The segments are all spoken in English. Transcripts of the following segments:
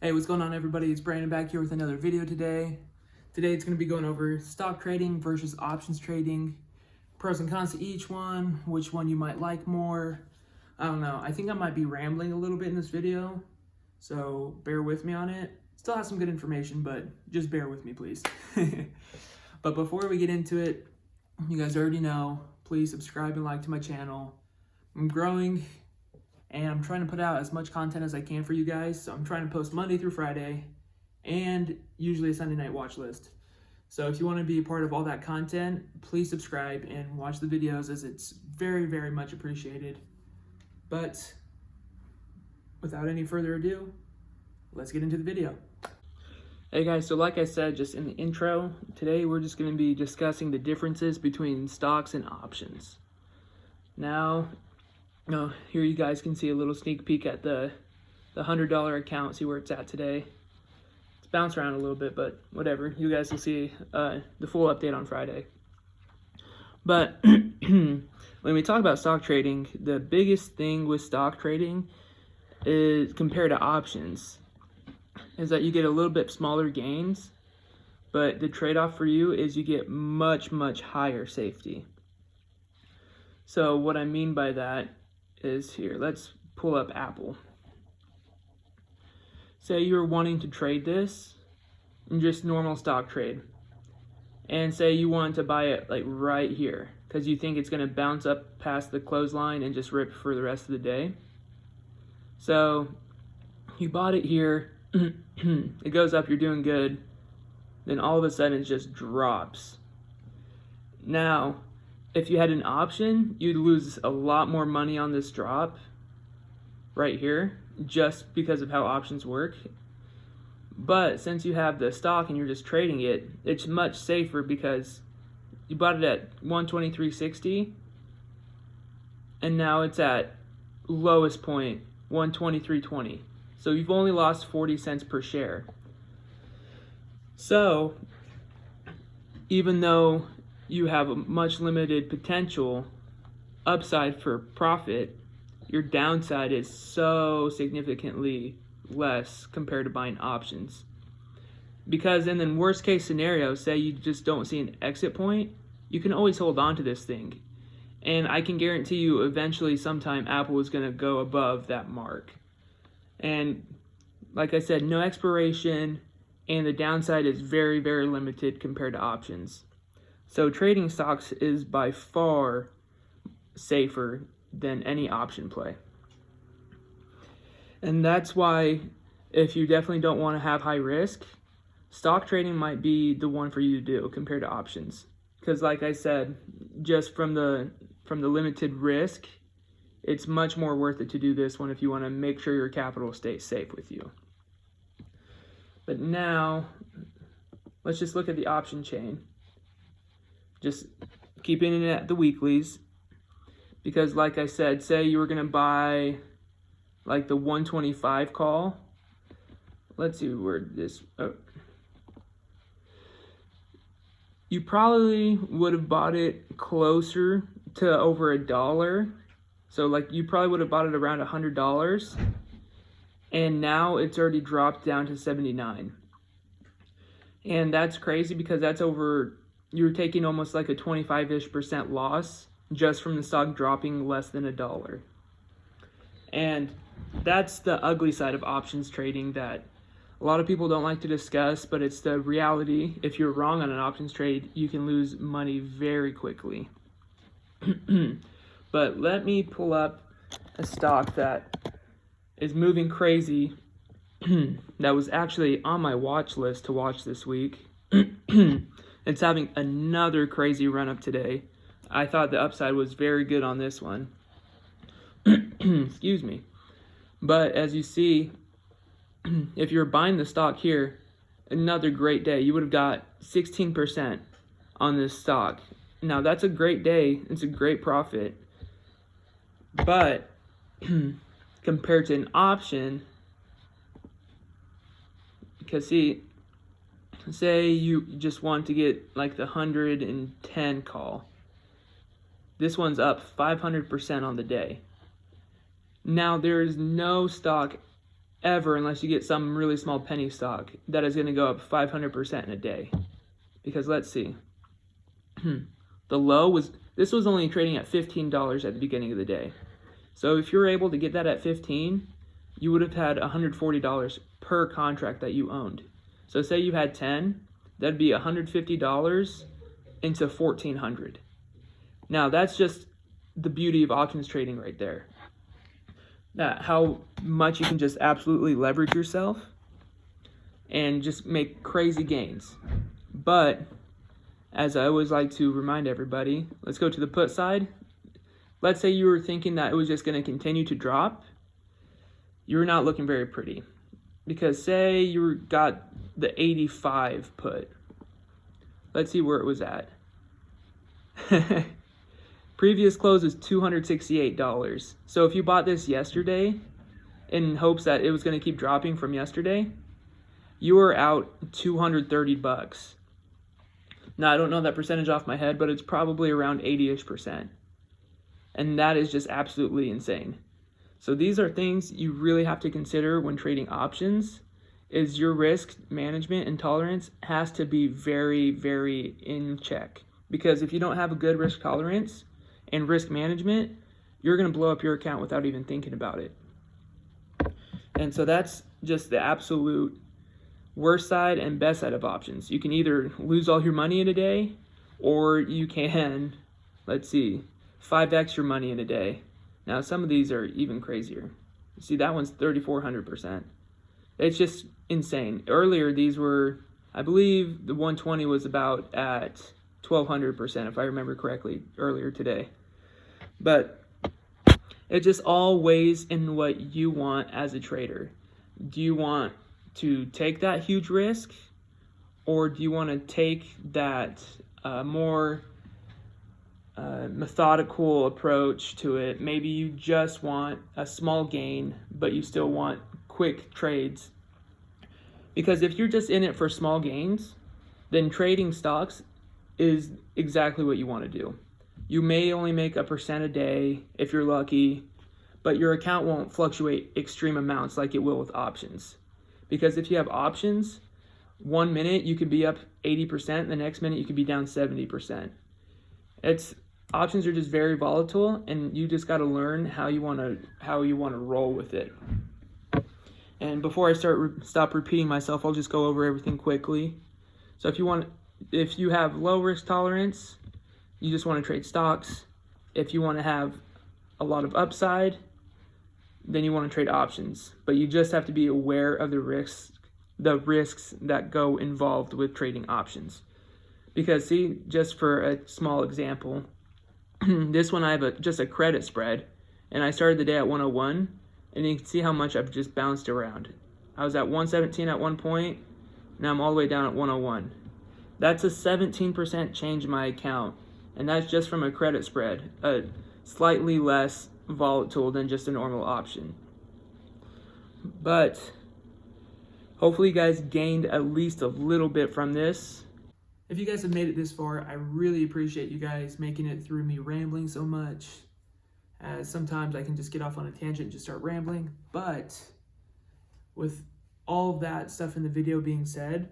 Hey, what's going on, everybody? It's Brandon back here with another video today. Today it's going to be going over stock trading versus options trading, pros and cons to each one, which one you might like more. I don't know. I think I might be rambling a little bit in this video, so bear with me on it. Still have some good information, but just bear with me, please. But before we get into it, you guys already know, please subscribe and like to my channel. I'm growing, and I'm trying to put out as much content as I can for you guys. So I'm trying to post Monday through Friday and usually a Sunday night watch list. So if you want to be a part of all that content, please subscribe and watch the videos, as it's very, very much appreciated. But without any further ado, let's get into the video. Hey guys, so like I said just in the intro, today we're just going to be discussing the differences between stocks and options. Now, here you guys can see a little sneak peek at the $100 account, see where it's at today. It's bounced around a little bit, but whatever. You guys will see the full update on Friday. But when we talk about stock trading, the biggest thing with stock trading is, compared to options, is that you get a little bit smaller gains, but the trade-off for you is you get much, much higher safety. So what I mean by that is, here, let's pull up Apple. Say you're wanting to trade this in just normal stock trade, and say you want to buy it like right here because you think it's going to bounce up past the clothesline and just rip for the rest of the day. So you bought it here, it goes up, you're doing good, then all of a sudden it just drops. Now, if you had an option, you'd lose a lot more money on this drop right here, just because of how options work. But since you have the stock and you're just trading it, it's much safer because you bought it at 123.60 and now it's at lowest point 123.20. So you've only lost 40 cents per share. So even though you have a much limited potential upside for profit, your downside is so significantly less compared to buying options. Because in the worst case scenario, say you just don't see an exit point, you can always hold on to this thing. And I can guarantee you eventually sometime Apple is going to go above that mark. And like I said, no expiration, and the downside is very, very limited compared to options. So trading stocks is by far safer than any option play. And that's why, if you definitely don't want to have high risk, stock trading might be the one for you to do compared to options. Because like I said, just from the limited risk, it's much more worth it to do this one if you want to make sure your capital stays safe with you. But now, let's just look at the option chain. Just keeping it at the weeklies. Because like I said, say you were going to buy like the 125 call. Let's see where this... Oh. You probably would have bought it closer to over $1. So like you probably would have bought it around $100. And now it's already dropped down to 79. And that's crazy because that's over... You're taking almost like a 25-ish% loss just from the stock dropping less than $1. And that's the ugly side of options trading that a lot of people don't like to discuss, but it's the reality. If you're wrong on an options trade, you can lose money very quickly. But let me pull up a stock that is moving crazy that was actually on my watch list to watch this week. It's having another crazy run up today. I thought the upside was very good on this one. Excuse me. But as you see, if you're buying the stock here, another great day. You would have got 16% on this stock. Now that's a great day. It's a great profit. But compared to an option, because see, say you just want to get like the 110 call. This one's up 500% on the day. Now, there is no stock ever, unless you get some really small penny stock, that is going to go up 500% in a day. Because let's see, the low was, this was only trading at $15 at the beginning of the day. So if you're able to get that at 15, you would have had $140 per contract that you owned. So say you had 10, that'd be $150 into $1,400. Now that's just the beauty of options trading right there. That how much you can just absolutely leverage yourself and just make crazy gains. But as I always like to remind everybody, let's go to the put side. Let's say you were thinking that it was just going to continue to drop. You're not looking very pretty. Because say you got the 85 put. Let's see where it was at. Previous close is $268. So if you bought this yesterday in hopes that it was going to keep dropping from yesterday, you were out $230. Now I don't know that percentage off my head, but it's probably around 80-ish%. And that is just absolutely insane. So these are things you really have to consider when trading options. Is your risk management and tolerance has to be very, very in check. Because if you don't have a good risk tolerance and risk management, you're going to blow up your account without even thinking about it. And so that's just the absolute worst side and best side of options. You can either lose all your money in a day, or you can, let's see, 5x your money in a day. Now some of these are even crazier. See, that one's 3,400%. It's just insane. Earlier these were, I believe the 120 was about at 1,200% if I remember correctly earlier today. But it just all weighs in what you want as a trader. Do you want to take that huge risk, or do you want to take that more methodical approach to it? Maybe you just want a small gain, but you still want quick trades. Because if you're just in it for small gains, then trading stocks is exactly what you want to do. You may only make 1% a day if you're lucky, but your account won't fluctuate extreme amounts like it will with options. Because if you have options, 1 minute you could be up 80%, the next minute you could be down 70%. Options are just very volatile, and you just got to learn how you want to roll with it. And before I stop repeating myself, I'll just go over everything quickly. So if you have low risk tolerance, you just want to trade stocks. If you want to have a lot of upside, then you want to trade options. But you just have to be aware of the risks that go involved with trading options. Because see, just for a small example, this one I have just a credit spread, and I started the day at 101, and you can see how much I've just bounced around. I was at 117 at one point, now I'm all the way down at 101. That's a 17% change in my account, and that's just from a credit spread, slightly less volatile than just a normal option. But hopefully you guys gained at least a little bit from this. If you guys have made it this far, I really appreciate you guys making it through me rambling so much, as sometimes I can just get off on a tangent and just start rambling. But with all of that stuff in the video being said,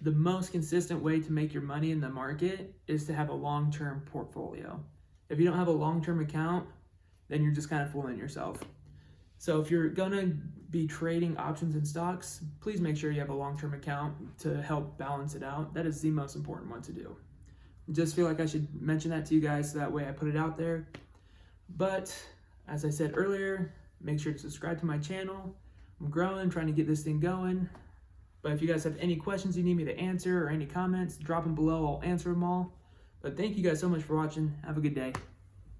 the most consistent way to make your money in the market is to have a long-term portfolio. If you don't have a long-term account, then you're just kind of fooling yourself. So if you're gonna be trading options and stocks, please make sure you have a long-term account to help balance it out. That is the most important one to do. Just feel like I should mention that to you guys so that way I put it out there. But as I said earlier, make sure to subscribe to my channel. I'm growing, trying to get this thing going. But if you guys have any questions you need me to answer or any comments, drop them below. I'll answer them all. But thank you guys so much for watching. Have a good day.